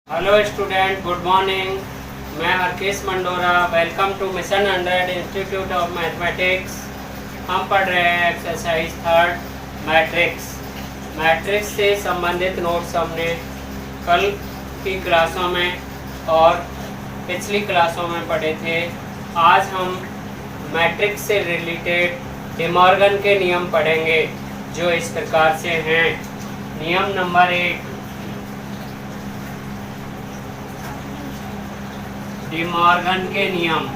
Hello student, good morning. मैं Harkesh Mandora. Welcome to mission 100 institute of mathematics. हम पढ़ रहे हैं एक्सरसाइज थर्ड मैट्रिक्स से संबंधित नोट्स हमने कल की क्लासों में और पिछली क्लासों में पढ़े थे। आज हम मैट्रिक्स से रिलेटेड डिमॉर्गन के नियम पढ़ेंगे, जो इस प्रकार से हैं। नियम नंबर 1, डिमॉर्गन के नियम।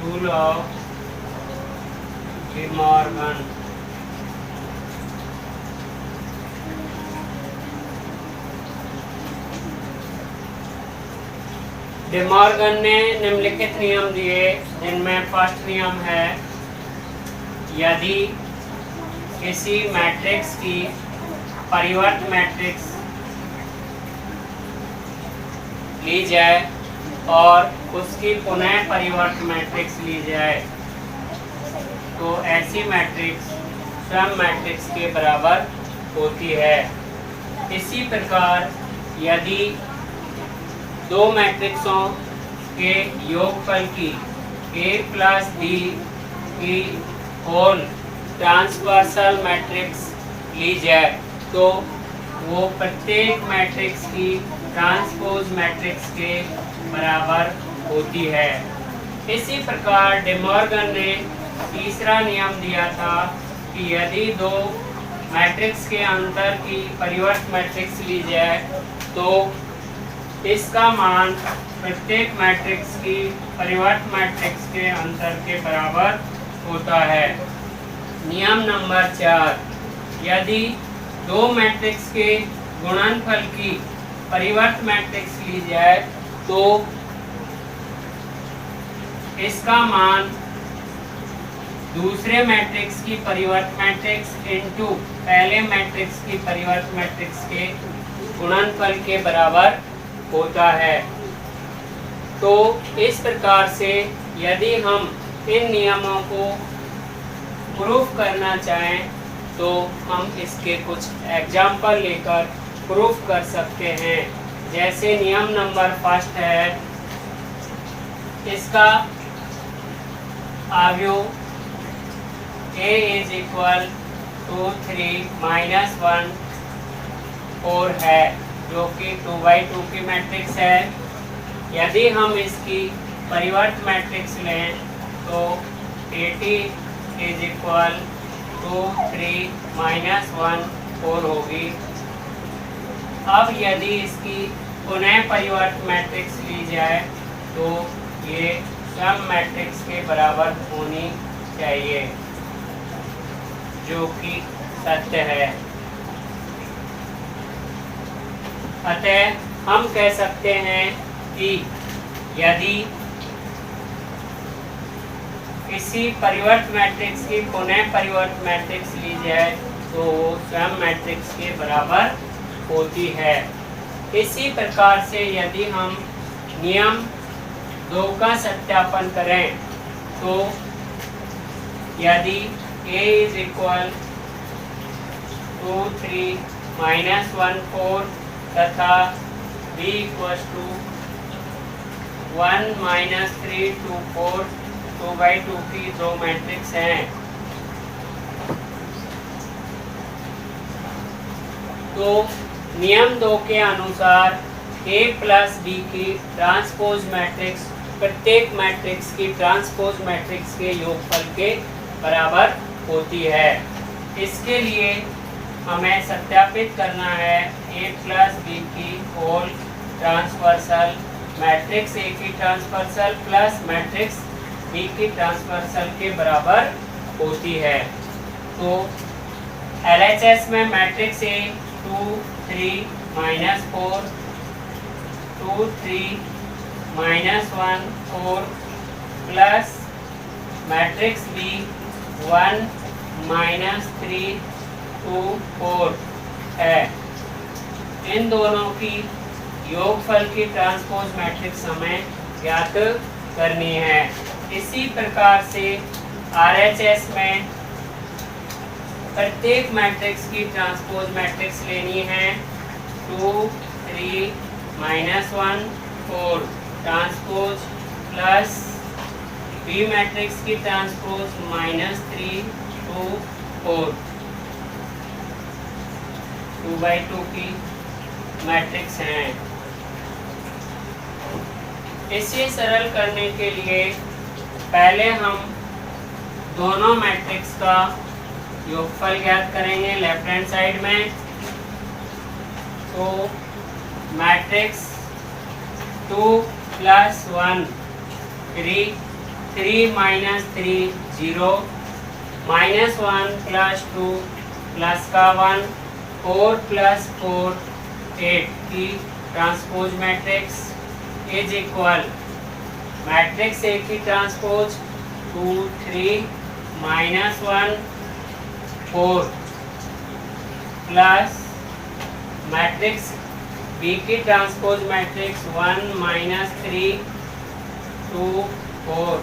Rule of De Morgan. डिमॉर्गन ने निम्नलिखित नियम दिए, जिनमें फर्स्ट नियम है, यदि किसी मैट्रिक्स की परिवर्त मैट्रिक्स ली जाए और उसकी पुनः परिवर्त मैट्रिक्स ली जाए तो ऐसी मैट्रिक्स स्वयं मैट्रिक्स के बराबर होती है। इसी प्रकार यदि दो मैट्रिक्सों के योगफल की A प्लस बी की होल ट्रांसवर्सल मैट्रिक्स ली जाए तो वो प्रत्येक मैट्रिक्स की ट्रांसपोज मैट्रिक्स के बराबर होती है। इसी प्रकार डिमॉर्गन ने तीसरा नियम दिया था कि यदि दो मैट्रिक्स के अंतर की परिवर्त मैट्रिक्स ली जाए तो इसका मान प्रत्येक मैट्रिक्स की परिवर्त मैट्रिक्स के अंतर के बराबर होता है। नियम नंबर 4, यदि दो मैट्रिक्स के गुणनफल की परिवर्त मैट्रिक्स ली जाए तो इसका मान दूसरे मैट्रिक्स की परिवर्त मैट्रिक्स इनटू पहले मैट्रिक्स की परिवर्त मैट्रिक्स के गुणनफल के बराबर होता है। तो इस प्रकार से यदि हम इन नियमों को प्रूफ करना चाहें तो हम इसके कुछ एग्जाम्पल लेकर प्रूफ कर सकते हैं। जैसे नियम नंबर फर्स्ट है, इसका आव्यूह A is equal to 3 minus 1 4 है, जो कि 2/2 की मैट्रिक्स है। यदि हम इसकी परिवर्त मैट्रिक्स लें तो 80 इज इक्वल टू 3 माइनस 1 4 होगी। अब यदि इसकी पुनः परिवर्त मैट्रिक्स ली जाए तो ये स्वयं मैट्रिक्स के बराबर होनी चाहिए, जो कि सत्य है। अतः हम कह सकते हैं कि यदि किसी परिवर्त मैट्रिक्स की पुनः परिवर्त मैट्रिक्स ली जाए तो वो स्वयं मैट्रिक्स के बराबर होती है। इसी प्रकार से यदि हम नियम 2 का सत्यापन करें तो यदि A is equal to 3 minus 1 4 तथा B इक्वल टू 1 माइनस 3 2 4 2/2 की दो मैट्रिक्स हैं, तो नियम 2 के अनुसार A प्लस बी की ट्रांसपोज मैट्रिक्स प्रत्येक मैट्रिक्स की ट्रांसपोज मैट्रिक्स के योगफल के बराबर होती है। इसके लिए हमें सत्यापित करना है A प्लस बी की होल ट्रांसवर्सल मैट्रिक्स A की ट्रांसवर्सल प्लस मैट्रिक्स B की ट्रांसवर्सल के बराबर होती है। तो LHS में matrix A 2 3 minus 4 2 3 minus 1 4 plus matrix B 1 minus 3 2 4 है। इन दोनों की योगफल की ट्रांसपोज मैट्रिक्स हमें ज्ञात करनी है। इसी प्रकार से RHS में प्रत्येक मैट्रिक्स की ट्रांसपोज मैट्रिक्स लेनी है। 2 3 -1 4 ट्रांसपोज प्लस बी मैट्रिक्स की ट्रांसपोज -3 2 4 2/2 की मैट्रिक्स हैं। इसे सरल करने के लिए पहले हम दोनों मैट्रिक्स का योगफल ज्ञात करेंगे लेफ्ट हैंड साइड में। तो मैट्रिक्स 2 + 1 3 3 - 3 0 -1 + 2 प्लस का 1 4 + 4 8 की transpose matrix is equal matrix A की ट्रांसपोज 2 3 -1 4 प्लस मैट्रिक्स बी की ट्रांसपोज मैट्रिक्स 1 -3 2 4।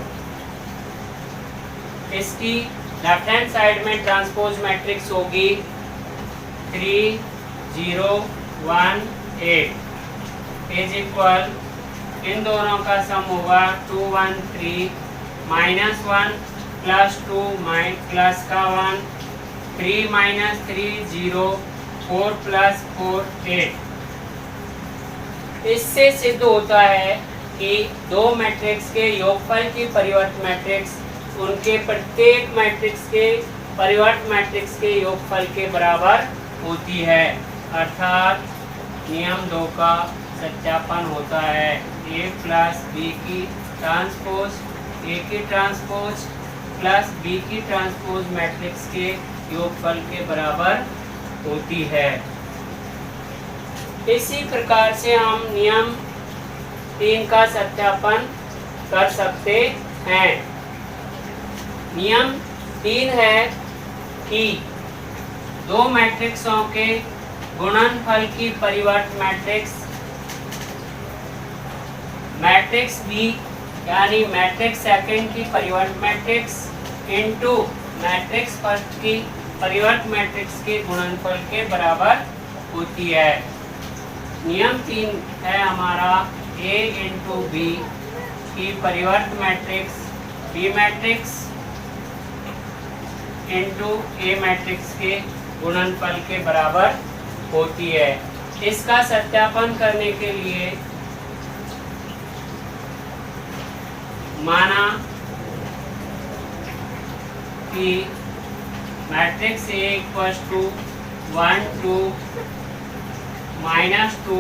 इसकी लेफ्ट हैंड साइड में ट्रांसपोज मैट्रिक्स होगी 3 0 1 8 इज इक्वल इन दोनों का सम होगा 2 1 3 -1 + 2 प्लस का 1 3 -3 0 4 + 4 8। इससे सिद्ध होता है कि दो मैट्रिक्स के योगफल की परिवर्त मैट्रिक्स उनके प्रत्येक मैट्रिक्स के परिवर्त मैट्रिक्स के योगफल के बराबर होती है। अर्थात नियम 2 का सत्यापन होता है। A + B की ट्रांसपोज A की ट्रांसपोज प्लस B की ट्रांसपोज मैट्रिक्स के योगफल के बराबर होती है। इसी प्रकार से हम नियम 3 का सत्यापन कर सकते हैं। नियम 3 है कि दो मैट्रिक्सों के गुणनफल की परिवर्त मैट्रिक्स मैट्रिक्स बी यानी मैट्रिक्स सेकंड की परिवर्त मैट्रिक्स इनटू मैट्रिक्स फर्स्ट की परिवर्त मैट्रिक्स के गुणनफल के बराबर होती है। नियम 3 है हमारा A × B की परिवर्त matrix B matrix into A matrix के गुणनफल के बराबर होती है। इसका सत्यापन करने के लिए माना कि मैट्रिक्स A = 1 2 -2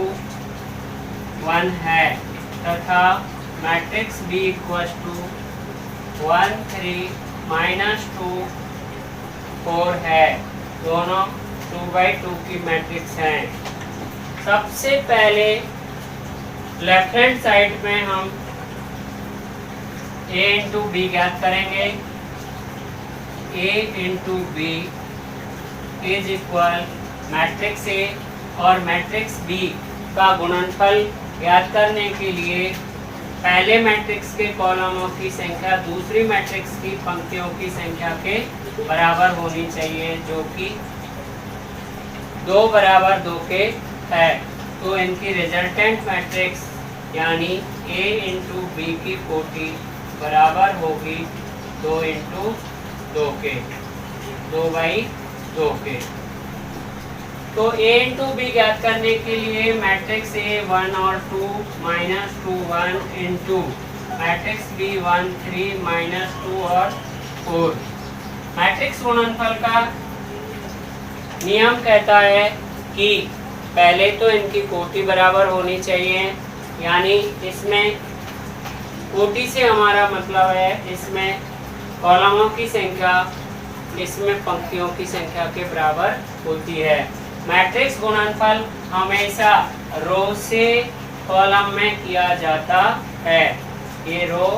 1 है तथा मैट्रिक्स B = 1 3 -2 4 है। दोनों 2/2 की मैट्रिक्स हैं। सबसे पहले लेफ्ट हैंड साइड में हम A × B ज्ञात करेंगे। A × B is equal matrix A और मैट्रिक्स B का गुणनफल ज्ञात करने के लिए पहले मैट्रिक्स के कॉलमों की संख्या दूसरी मैट्रिक्स की पंक्तियों की संख्या के बराबर होनी चाहिए, जो कि 2 = 2 के है। तो इनकी रिजल्टेंट मैट्रिक्स यानी A × B की कोटि बराबर होगी 2 × 2 के 2/2 के। तो A × B ज्ञात करने के लिए मैट्रिक्स A 1 और 2 -2 1 × मैट्रिक्स B 1 3 -2 और 4। मैट्रिक्स गुणनफल का नियम कहता है कि पहले तो इनकी कोटि बराबर होनी चाहिए, यानी इसमें कोटि से हमारा मतलब है इसमें कॉलमों की संख्या इसमें पंक्तियों की संख्या के बराबर होती है। मैट्रिक्स गुणनफल हमेशा रो से कॉलम में किया जाता है। ये रो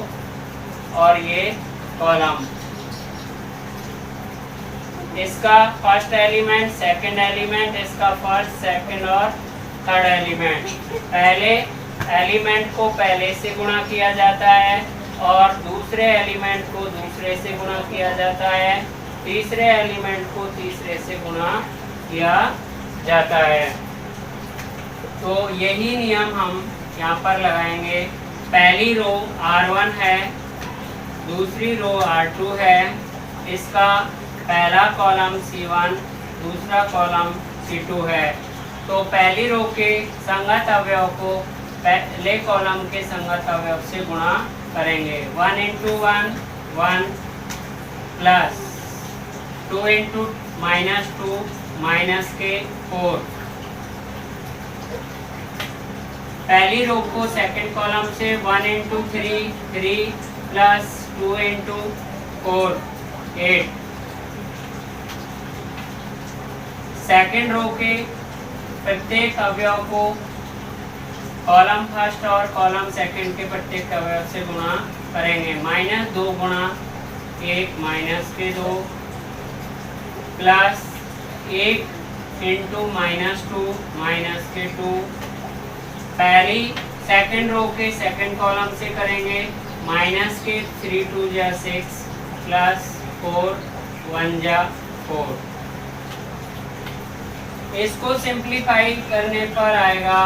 और ये कॉलम, इसका फर्स्ट एलिमेंट सेकंड एलिमेंट, इसका फर्स्ट सेकंड और थर्ड एलिमेंट। पहले एलिमेंट को पहले से गुणा किया जाता है और दूसरे एलिमेंट को दूसरे से गुणा किया जाता है, तीसरे एलिमेंट को तीसरे से गुणा किया जाता है। तो यही नियम हम यहाँ पर लगाएंगे। पहली रो R1 है, दूसरी रो R2 है, इसका पहला कॉलम C1, दूसरा कॉलम C2 है। तो पहली रो के संगत अवयव को पहले कॉलम के संगत अवयव से गुणा करेंगे। 1 इंटू 1 1 प्लस 2 इंटू -2 माइनस के 4। पहली रो को सेकंड कॉलम से 1 into 3 3 plus 2 into 4 8। Second row के प्रत्येक अवयव को कॉलम फर्स्ट और कॉलम सेकंड के प्रत्येक अवयव से गुणा करेंगे। -2 गुणा 1 माइनस के 2 प्लस 1 इंटू -2 माइनस के 2। पहली सेकंड रो के सेकंड कॉलम से करेंगे माइनस के 3 2 जा 6 प्लस 4 1 जा 4। इसको सिंप्लीफाई करने पर आएगा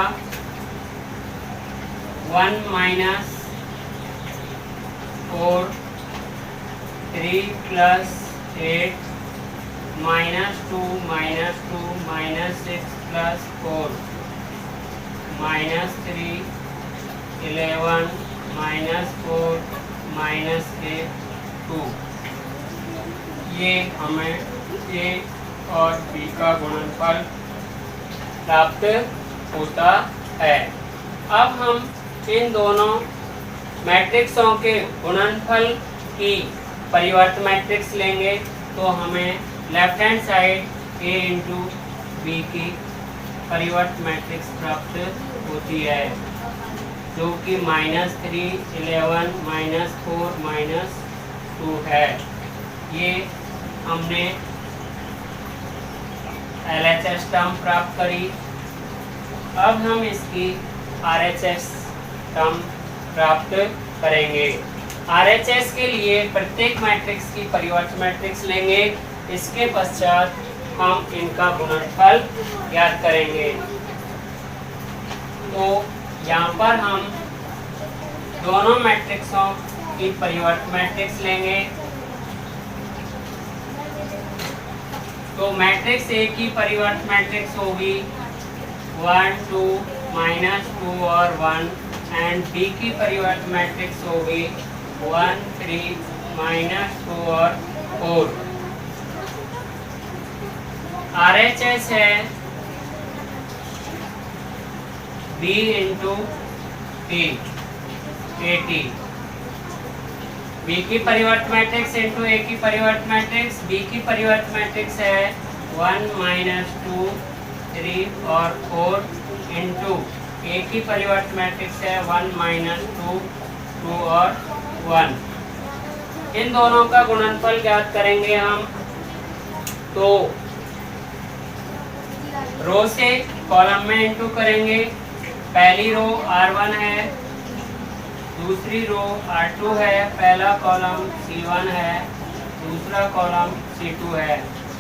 1 minus 4 3 plus 8 -2 minus 6 plus 4 -3 11 -4 minus के 2। ये हमें A और B का गुणनफल प्राप्त होता है। अब हम इन दोनों मैट्रिक्सों के गुणनफल की परिवर्त मैट्रिक्स लेंगे तो हमें left hand side A into B की परिवर्त मैट्रिक्स प्राप्त होती है, जो कि -3 11 -4 -2 है। ये हमने LHS टर्म प्राप्त करी। अब हम इसकी RHS टर्म प्राप्त करेंगे। RHS के लिए प्रत्येक मैट्रिक्स की परिवर्त मैट्रिक्स लेंगे। इसके पश्चात हम इनका गुणनफल ज्ञात करेंगे। तो यहाँ पर हम दोनों मैट्रिक्सों की परिवर्त मैट्रिक्स लेंगे। तो मैट्रिक्स A की परिवर्त मैट्रिक्स होगी 1 2 -2 और 1 एंड B की परिवर्त मैट्रिक्स होगी 1 3 -2 और 4। RHS है B into T AT। B की परिवर्त मैट्रिक्स इंटू A की परिवर्त मैट्रिक्स। B की परिवर्त मैट्रिक्स है 1 -2 3 और 4 इंटू A की परिवर्त मैट्रिक्स है 1 -2 2 और 1। इन दोनों का गुणनफल ज्ञात करेंगे हम। तो रो से कॉलम में इंटू करेंगे। पहली रो R1 है, दूसरी रो R2 है, पहला कॉलम C1 है, दूसरा कॉलम C2 है।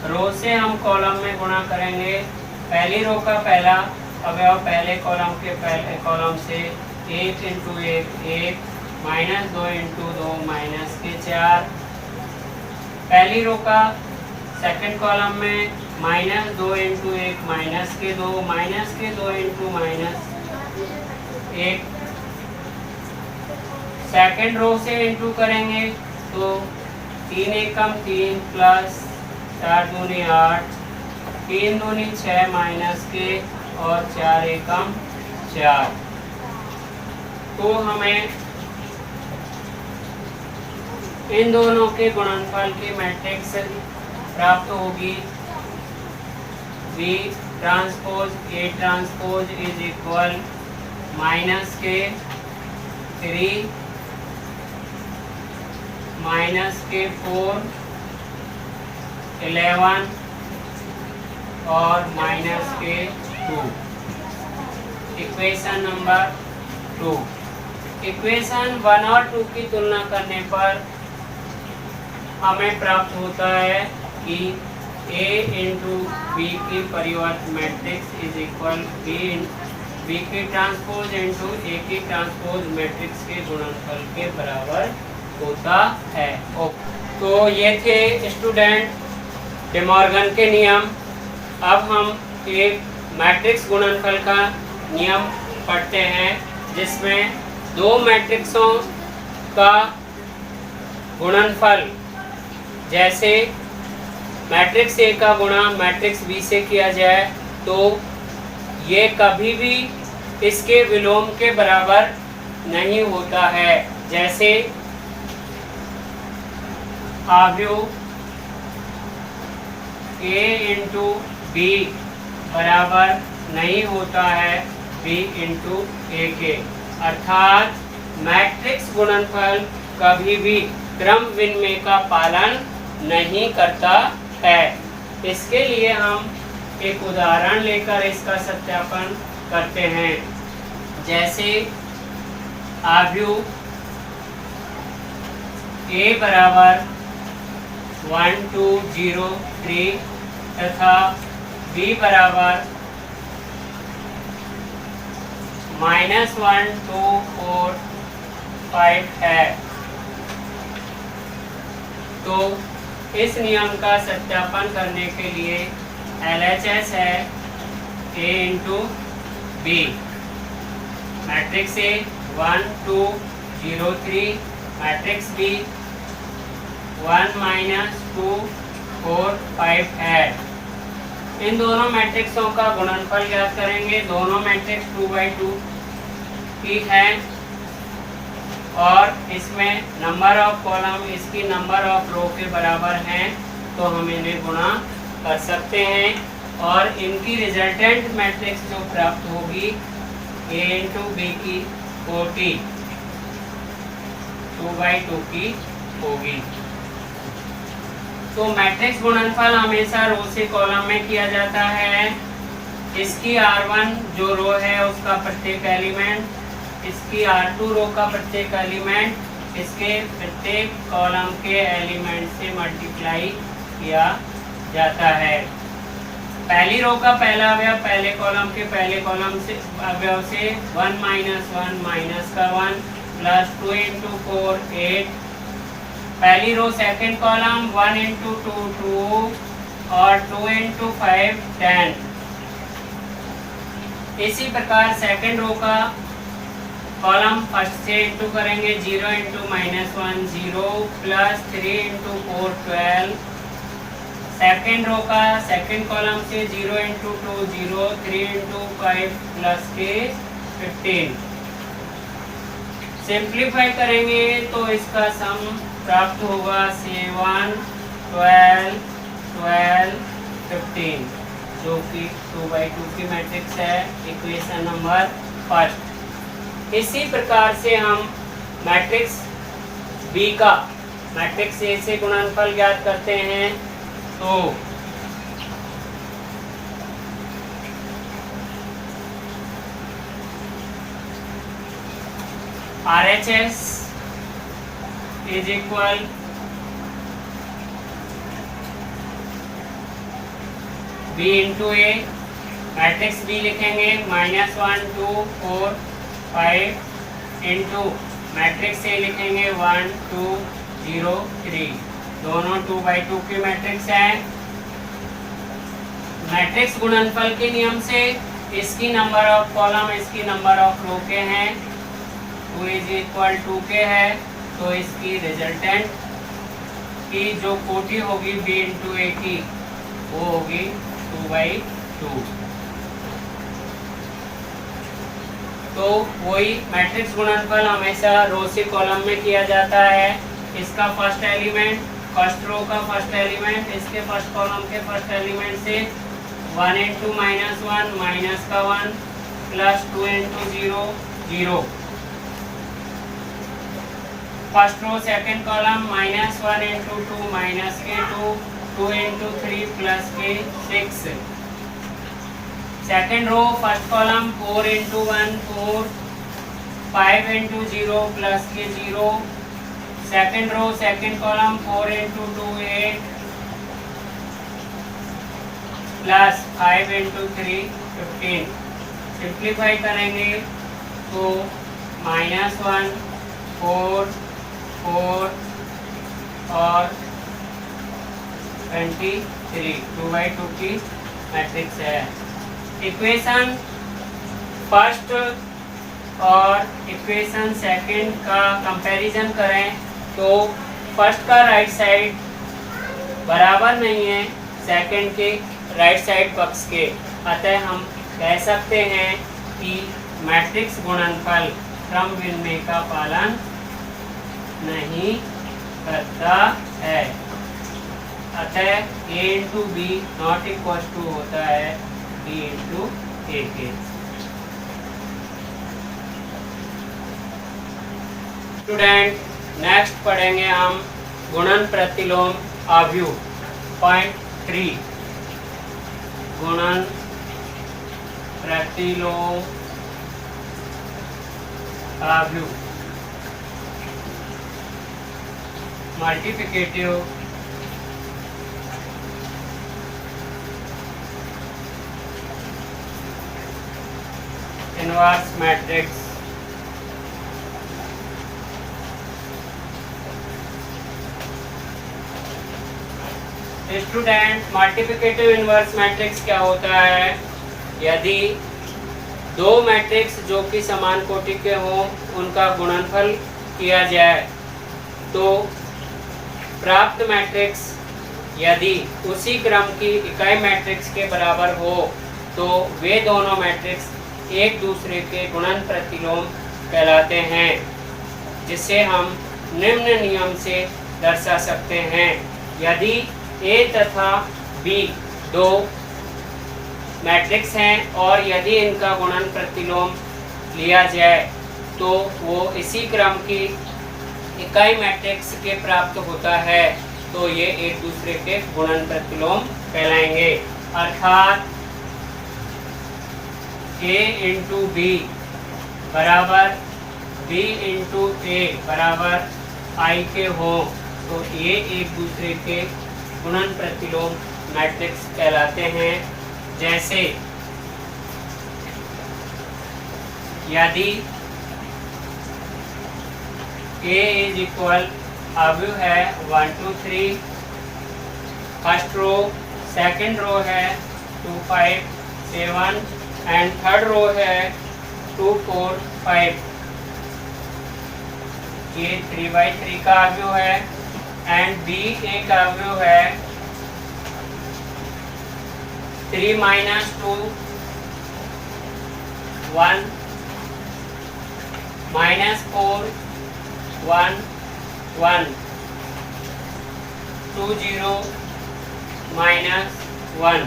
रो से हम कॉलम में गुणा करेंगे। पहली रो का पहला अवयव पहले कॉलम के पहले कॉलम से 1 इंटू 1 1 -2 इंटू 2 माइनस के 4। पहली रो का सेकंड कॉलम में -2 इंटू 1 माइनस के 2 इंटू -1। सेकंड रो से इंटू करेंगे तो 3 एकम 3 प्लस 4 दूनी 8 3 दूनी 6 माइनस के और 4 एकम 4। तो हमें इन दोनों के गुणनफल की मैट्रिक्स प्राप्त होगी। B transpose A transpose is equal minus के 3 माइनस के 4 11 और माइनस के 2। Equation number 2। इक्वेशन 1 और 2 की तुलना करने पर हमें प्राप्त होता है कि A इंटू बी की परिवर्त मैट्रिक्स इज इक्वल बी की ट्रांसपोज इंटू ए की ट्रांसपोज मैट्रिक्स के गुणनफल के बराबर होता है। तो ये थे स्टूडेंट डे मॉर्गन के नियम। अब हम एक मैट्रिक्स गुणनफल का नियम पढ़ते हैं, जिसमें दो मैट्रिक्सों का गुणनफल, जैसे मैट्रिक्स ए का गुणा मैट्रिक्स बी से किया जाए तो ये कभी भी इसके विलोम के बराबर नहीं होता है। जैसे आव्यूह ए इंटू बी बराबर नहीं होता है बी इंटू ए के, अर्थात मैट्रिक्स गुणनफल कभी भी क्रम विनिमय का पालन नहीं करता है। इसके लिए हम एक उदाहरण लेकर इसका सत्यापन करते हैं। जैसे आव्यूह ए बराबर 1 2 0 3 तथा बी बराबर -1 2 4 5 है। तो इस नियम का सत्यापन करने के लिए LHS है A into B. Matrix A 1 2 0 3, matrix B 1 -2 4 5 है। इन दोनों मैट्रिक्सों का गुणनफल ज्ञात करेंगे। दोनों मैट्रिक्स 2/2 की है और इसमें नंबर ऑफ कॉलम इसकी नंबर ऑफ रो के बराबर हैं, तो हम इन्हें गुणा कर सकते हैं और इनकी रिजल्टेंट मैट्रिक्स जो प्राप्त होगी A इंटू बी की कोटि 2/2 की होगी। तो मैट्रिक्स गुणनफल हमेशा रो से कॉलम में किया जाता है। इसकी R1 जो रो है उसका प्रत्येक एलिमेंट, इसकी R2 रो का प्रत्येक एलिमेंट इसके प्रत्येक कॉलम के एलिमेंट से मल्टीप्लाई किया जाता है। पहली रो का पहला अवयव पहले कॉलम के पहले कॉलम से अवयव से 1 - 1 माइनस का 1 प्लस 2 इंटू 4 8। पहली रो सेकंड कॉलम 1 इंटू 2 2 और 2 इंटू 5 10। इसी प्रकार सेकंड रो का कॉलम फर्स्ट से इंटू करेंगे 0 into -1 0 plus 3 into 4 12। Second row का सेकंड कॉलम से 0 इंटू 2 0 3 इंटू 5 प्लस के 15। सिंप्लीफाई करेंगे तो इसका सम प्राप्त होगा 7 12 12 15, जो कि 2/2 की मैट्रिक्स है। Equation number first. इसी प्रकार से हम मैट्रिक्स बी का मैट्रिक्स ए से गुणनफल ज्ञात करते हैं। तो RHS is equal B into A. Matrix B लिखेंगे -1 2 4 5 इंटू मैट्रिक्स ए लिखेंगे 1 2 0 3। दोनों 2/2 की मैट्रिक्स है। मैट्रिक्स गुणनफल के नियम से इसकी नंबर ऑफ कॉलम इसकी नंबर ऑफ रो के हैं 2 इज इक्वल 2 के है, तो इसकी रिजल्टेंट की जो कोटि होगी बी इंटू ए की वो होगी 2/2। तो वही मैट्रिक्स गुणनफल हमेशा रो से कॉलम में किया जाता है। इसका फर्स्ट एलिमेंट फर्स्ट रो का फर्स्ट एलिमेंट इसके फर्स्ट कॉलम के फर्स्ट एलिमेंट से 1 इंटू -1 माइनस का 1 plus 2 into 0 0। First row second column -1 into 2 minus के 2 2 इंटू 3 प्लस के 6। Second row first column 4 into 1 4 5 into 0 plus के 0, second row second column 4 into 2 8 plus 5 into 3 15। Simplify करेंगे तो -1 4 4 और 23 2/2 की मैट्रिक्स है। इक्वेशन फर्स्ट और इक्वेशन सेकंड का कंपैरिजन करें तो फर्स्ट का राइट साइड बराबर नहीं है सेकंड के राइट साइड पक्ष के, अतः हम कह सकते हैं कि मैट्रिक्स गुणनफल क्रम विनिमय का पालन नहीं करता है, अतः a into B not equal to होता है b इंटू ए के। स्टूडेंट नेक्स्ट पढ़ेंगे हम गुणन प्रतिलोम आव्यूह। पॉइंट 3 गुणन प्रतिलोम आव्यूह multiplicative inverse matrix student multiplicative inverse matrix क्या होता है? यदि दो मैट्रिक्स जो कि समान कोटि के हों उनका गुणनफल किया जाए तो प्राप्त मैट्रिक्स यदि उसी क्रम की इकाई मैट्रिक्स के बराबर हो तो वे दोनों मैट्रिक्स एक दूसरे के गुणन प्रतिलोम कहलाते हैं, जिसे हम निम्न नियम से दर्शा सकते हैं। यदि ए तथा बी दो मैट्रिक्स हैं और यदि इनका गुणन प्रतिलोम लिया जाए तो वो इसी क्रम की इकाई मैट्रिक्स के प्राप्त होता है, तो ये एक दूसरे के गुणन प्रतिलोम कहलाएंगे। अर्थात a इंटू बी बराबर b इंटू ए बराबर i के हो तो ये एक दूसरे के गुणन प्रतिलोम मैट्रिक्स कहलाते हैं। जैसे यदि A इज इक्वल अव्यूह है 1 2 3, फर्स्ट रो सेकंड रो है 2 5 7 एंड थर्ड रो है 2 4 5, ये 3/3 का अव्यूह है एंड B एक अव्यूह है 3 minus 2 1 minus 4 1 1 2 0 minus 1।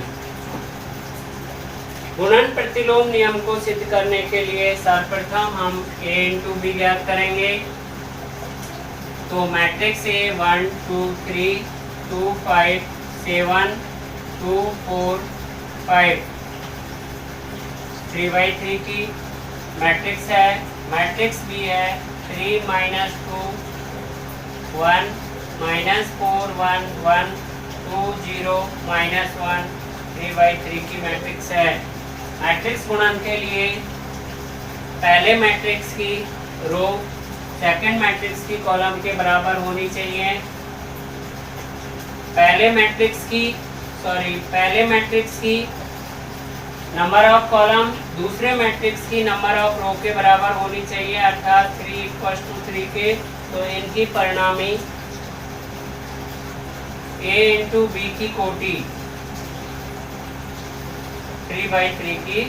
गुणन प्रतिलोम नियम को सिद्ध करने के लिए सर्वप्रथम हम a इंटू बी ज्ञात करेंगे। तो मैट्रिक्स A 1 2 3 2 5 7 2 4 5 3/3 की मैट्रिक्स है। मैट्रिक्स भी है 3 minus 2 1 minus 4 1 1 2 0 minus 1 3/3 की मैट्रिक्स है। मैट्रिक्स गुणन के लिए पहले मैट्रिक्स की रो सेकंड मैट्रिक्स की कॉलम के बराबर होनी चाहिए। पहले मैट्रिक्स की नंबर ऑफ कॉलम दूसरे मैट्रिक्स की नंबर ऑफ रो के बराबर होनी चाहिए, अर्थात 3 = 3 के। तो इनकी परिणामी A इंटू बी की कोटि 3/3 की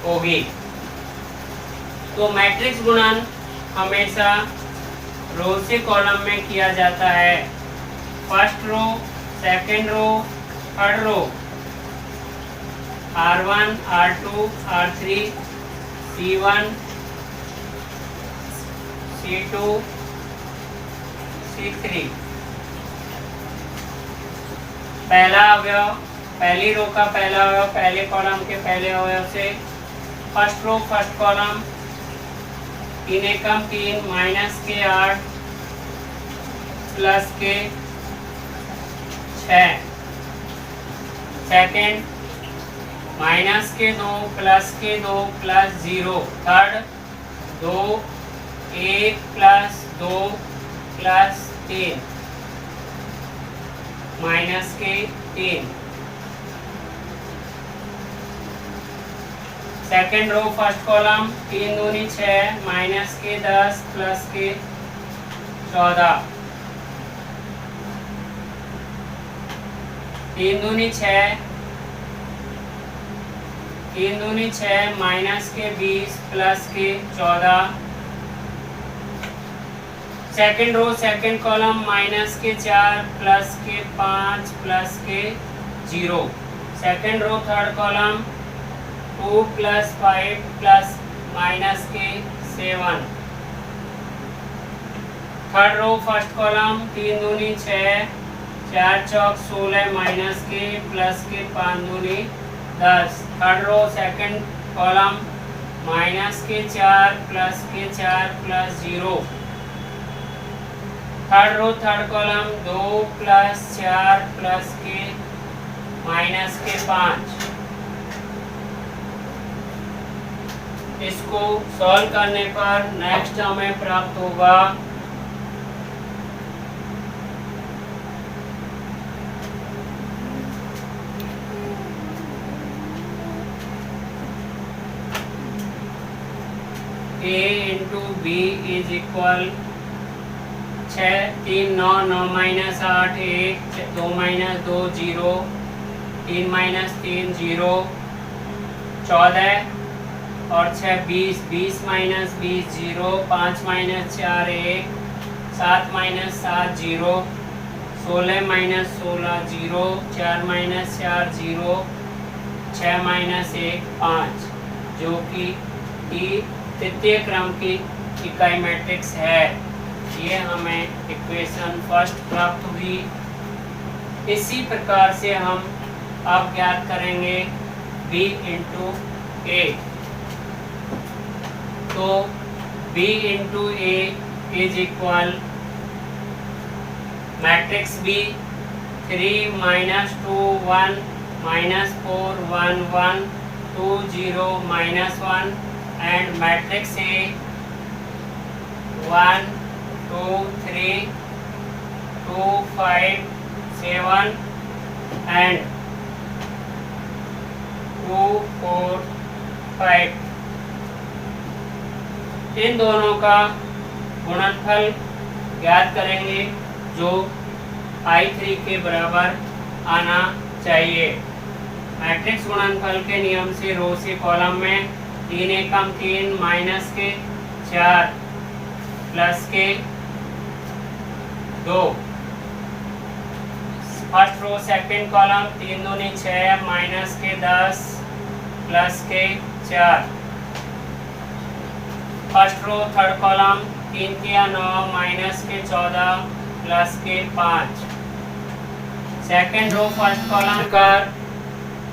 होगी। तो मैट्रिक्स गुणन हमेशा रो से कॉलम में किया जाता है। First row second row third row R1 R2 R3 C1 C2 C3। पहला अवयव पहली रो का पहला अवयव पहले कॉलम के पहले अवयव से, फर्स्ट रो फर्स्ट कॉलम 3 एकम 3 माइनस के 8 प्लस के 6। सेकेंड माइनस के 2 प्लस के 2 plus 0। Third 2 1 plus 2 plus 3 minus के 3। सेकेंड रो फर्स्ट कॉलम 3 दूनी 6 माइनस के 10 प्लस के 14। 3 दूनी 6 3 दूनी 6 माइनस के 20 प्लस के 14। Second row second column minus के 4 प्लस के 5 प्लस के 0। Second row third column 2 plus 5 plus minus के 7। थर्ड रो फर्स्ट कॉलम 3 दूनी 6 4 चौक 16 माइनस के प्लस के 5 दूनी 10। Third row second column minus के 4 प्लस के 4 plus 0। Third row third column 2 plus 4 plus के माइनस के 5। इसको सॉल्व करने पर नेक्स्ट हमें प्राप्त होगा A into B is equal 6 3 9 9 minus 8 1 2 minus 2 0 3 minus 3 0 14 और 6 20 20 minus 20 0 5 minus 4 1 7 minus 7 0 16 minus 16 0 4 minus 4 0 6 minus 1 5 जो कि तृतीय क्रम की इकाई मैट्रिक्स है। ये हमें इक्वेशन फर्स्ट प्राप्त हुई। इसी प्रकार से हम अब ज्ञात करेंगे b इंटू ए। तो b into A is equal matrix b 3 minus 2 1 minus 4 1 1 2 0 minus 1 and matrix A 1 2 3 2 5 7 and 2 4 5। इन दोनों का गुणनफल ज्ञात करेंगे जो I3 के बराबर आना चाहिए। मैट्रिक्स गुणनफल के नियम से रो से कॉलम में 3 एकम 3 माइनस के 4 प्लस के 2। फर्स्ट रो सेकंड कॉलम 3 दूनी 6 माइनस के 10 प्लस के 4। फर्स्ट रो थर्ड कॉलम 3 के 9 माइनस के 14 प्लस के 5। सेकंड रो फर्स्ट कॉलम कर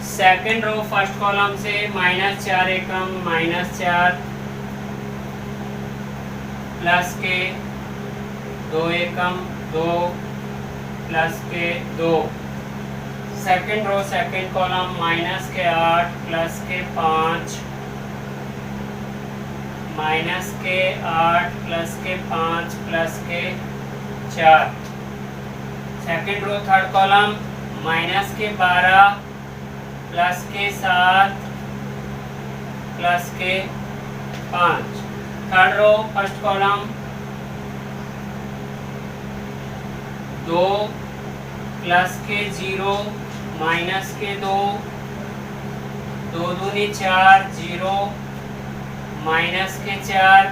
सेकेंड रो फर्स्ट कॉलम से माइनस 4 एकम माइनस 4 प्लस के 2 एकम 2 प्लस के 2। Second row second column minus के 8 प्लस के 5 माइनस के 8 प्लस के 5 प्लस के 4। Second row third column minus के 12 प्लस के 7 प्लस के 5। Third row first column 2 plus के 0 माइनस के 2 2 दूनी 4 0 माइनस के 4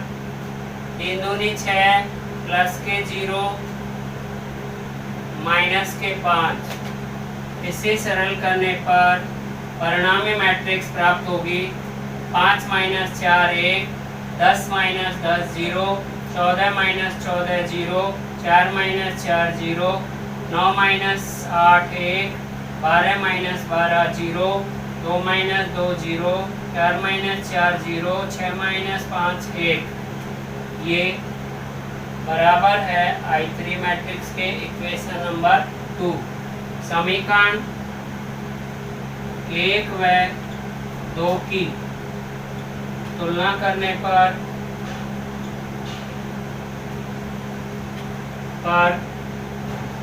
3 दूनी 6 प्लस के 0 माइनस के 5। इसे सरल करने पर परिणामी मैट्रिक्स प्राप्त होगी 5 minus 4 1 10 minus 10 0 14 minus 14 0 4 minus 4 0 9 minus 8 1 12 minus 12 0 2 minus 2 0 4 minus 4 0 6 minus 5 1। ये बराबर है I3 मैट्रिक्स के इक्वेशन नंबर 2। समीकरण 1 व 2 की तुलना करने पर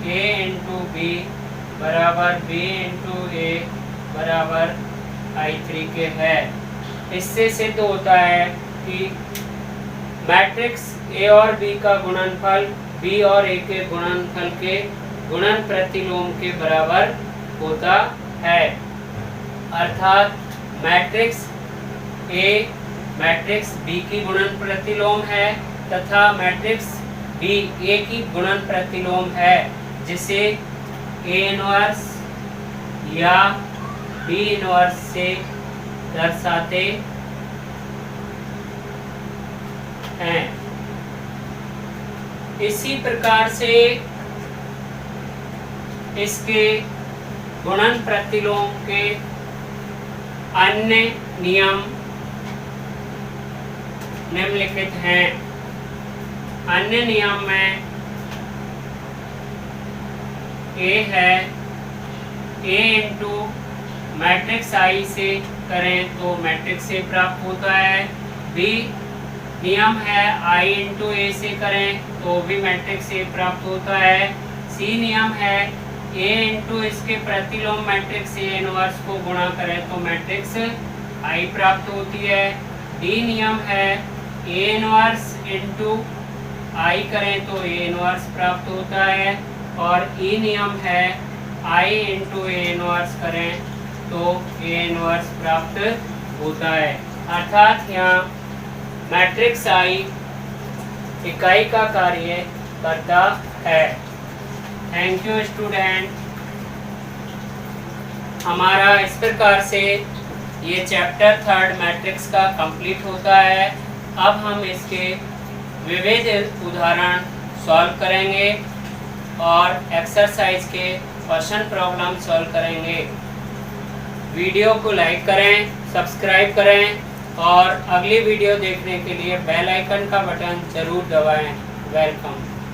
A इंटू बी बराबर B इंटू ए बराबर I3 के है। इससे सिद्ध होता है कि मैट्रिक्स A और B का गुणनफल B और A के गुणनफल के गुणन प्रतिलोम के बराबर होता है। अर्थात मैट्रिक्स A मैट्रिक्स B की गुणन प्रतिलोम है तथा मैट्रिक्स B A की गुणन प्रतिलोम है, जिसे A इनवर्स या B इनवर्स से दर्शाते हैं। इसी प्रकार से इसके गुणन प्रतिलोम के अन्य नियम निम्नलिखित हैं। अन्य नियम में A है A इंटू मैट्रिक्स I से करें तो मैट्रिक्स A प्राप्त होता है। B नियम है I इंटू A से करें तो भी मैट्रिक्स A प्राप्त होता है। C नियम है A इंटू इसके प्रतिलोम मैट्रिक्स A इनवर्स को गुणा करें तो मैट्रिक्स I प्राप्त होती है। D नियम है A इनवर्स इंटू I करें तो A इनवर्स प्राप्त होता है। और E नियम है I इंटू A इनवर्स करें तो A इनवर्स प्राप्त होता है। अर्थात यहाँ मैट्रिक्स I इकाई का कार्य करता है। Thank you student. हमारा इस प्रकार से ये चैप्टर 3 मैट्रिक्स का कंप्लीट होता है। अब हम इसके विविध उदाहरण सॉल्व करेंगे और एक्सरसाइज के क्वेश्चन प्रॉब्लम सॉल्व करेंगे। वीडियो को लाइक करें, सब्सक्राइब करें और अगली वीडियो देखने के लिए बेल आइकन का बटन जरूर दबाएं। वेलकम।